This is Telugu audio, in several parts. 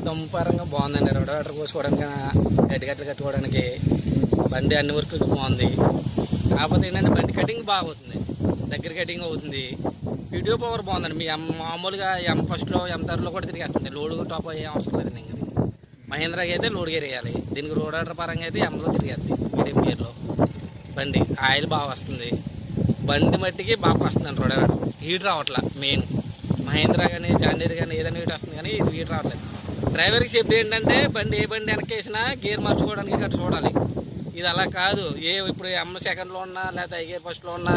దుంపరంగా బాగుందండి. రోడ్డు కోసుకోవడానికి, గడ్డగట్లు కట్టుకోవడానికి బండి అన్ని వర్క్ బాగుంది. కాకపోతే ఏంటంటే బండి కటింగ్ బాగా అవుతుంది, దగ్గర కటింగ్ అవుతుంది. వీడియో పవర్ బాగుందండి. మీ మామూలుగా ఫస్ట్లో M30లో కూడా తిరిగేస్తుంది. లోడ్ టాప్ అయ్యే అవసరం లేదండి. ఇంకా మహేంద్రాకి అయితే లోడ్ గేర్ వేయాలి. దీనికి రోడ్ ఆర్డర్ పరంగా అయితే Mలో తిరిగేది. మీడియం గేర్లో బండి ఆయిల్ బాగా వస్తుంది. బండి మట్టికి బాగా వస్తుందండి. రోడ్ ఆర్డర్ హీట్ రావట్లా. మెయిన్ మహేంద్రా కానీ జాండీర్ కానీ ఏదైనా హీట్ వస్తుంది, కానీ ఇది హీట్ రావట్లేదు. డ్రైవర్కి సేఫ్టీ ఏంటంటే ఏ బండి వెనకేసినా గేర్ మార్చుకోవడానికి గట్రా చూడాలి. ఇది అలా కాదు. ఇప్పుడు M సెకండ్లో ఉన్నా లేకపోతే I గేర్ ఫస్ట్లో ఉన్నా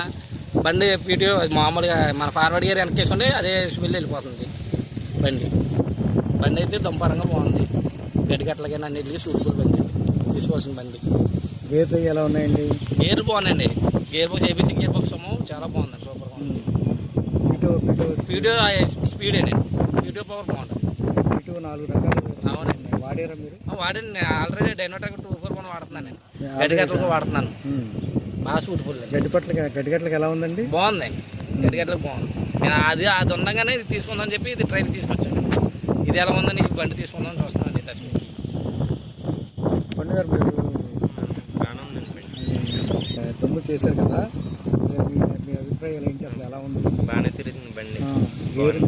బండి పీటీఓ మామూలుగా మన ఫార్వర్డ్ గేర్ వెనకేసి ఉంటే అదే స్పిల్ వెళ్ళిపోతుంది. బండి అయితే దుంపరంగా బాగుంది. గడ్డగట్లకైనా అన్నింటికి సూటబుల్ బండి, తీసుకోవాల్సిన బండి. గేర్లు ఎలా ఉన్నాయండి? గేర్లు బాగున్నాయండి. Gear box ABC gear box చాలా బాగుందండి. సూపర్గా ఉంది. స్పీడేనండి. వీడియో పవర్ బాగుంటుంది. 4 రకాలు. అవునండి. వాడారా మీరు? వాడండి. నేను ఆల్రెడీ డైనోటెక్ 241 వాడుతున్నాను. నేను గడ్డగట్లకు వాడుతున్నాను. బాగా సూటబుల్. గడ్డగట్లకి ఎలా ఉందండి? బాగుంది. గడ్డగట్లకు బాగుంది. నేను అది ఉండగానే ఇది తీసుకుందామని చెప్పి ఇది ట్రైన్ తీసుకొచ్చాను. ఇది ఎలా ఉందని ఈ బండి తీసుకుందామని చూస్తున్నాను. పండు గారు, మీరు దమ్ము చేశారు కదా, మీ అభిప్రాయాలు ఏంటి? అసలు ఎలా ఉంది? బాగానే తిరిగింది బండి.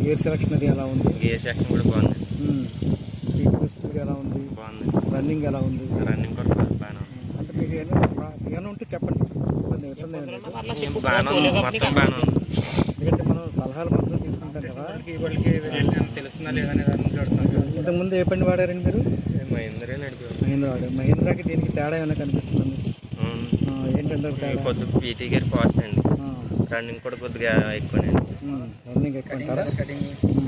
గేర్ సెలక్షన్ అది ఎలా ఉంది? గేర్ సెక్షన్ కూడా బాగుంది. స్పీడ్ ఎలా ఉంది? బాగుంది. రన్నింగ్ ఎలా ఉంది? రన్నింగ్ కూడా బాగానే ఉంది. అంటే మీకు ఏమైనా ఉంటే చెప్పండి. ఇబ్బంది బాగానే ఉంది. మొత్తం బాగానే ఉంది. ఎందుకంటే మనం సలహాలు మాత్రం తీసుకుంటాం కదా. తెలుస్తుందా లేదని చూడుతున్నాం. ఇంతకుముందు ఏ బండి వాడారండి మీరు? మహేంద్రే నడిపారు. మహేంద్ర వాడారు. మహేంద్రాకి దీనికి తేడా ఏమైనా కనిపిస్తుందా? ఏంటంటే కొద్దిగా పీటీ గేర్ ఫాస్ట్ అండి. రన్నింగ్ కూడా కొద్దిగా ఎక్కువనండి. రన్నింగ్ ఎక్కువ అంటారా?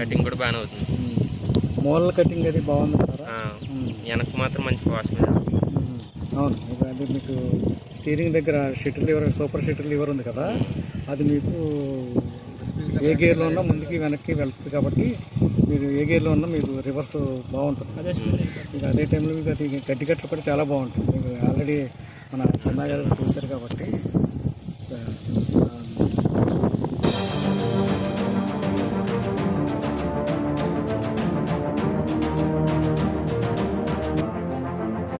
కటింగ్ కూడా బాగానే అవుతుంది. మూలల కటింగ్ అది బాగుందంటారా? వెనక్కి మాత్రం మంచి ఫాస్ట్ మీద. అవును. అది మీకు స్టీరింగ్ దగ్గర shutter liver, super shutter liver ఉంది కదా, అది మీకు ఏ గేర్లో ఉన్నా ముందుకి వెనక్కి వెళ్తుంది. కాబట్టి మీరు ఏ గేర్లో ఉన్నా మీకు రివర్స్ బాగుంటుంది. మీకు అదే టైంలో మీకు అది గడ్డగట్లు కూడా చాలా బాగుంటుంది. మీకు ఆల్రెడీ మన చిన్నగా చూశారు కాబట్టి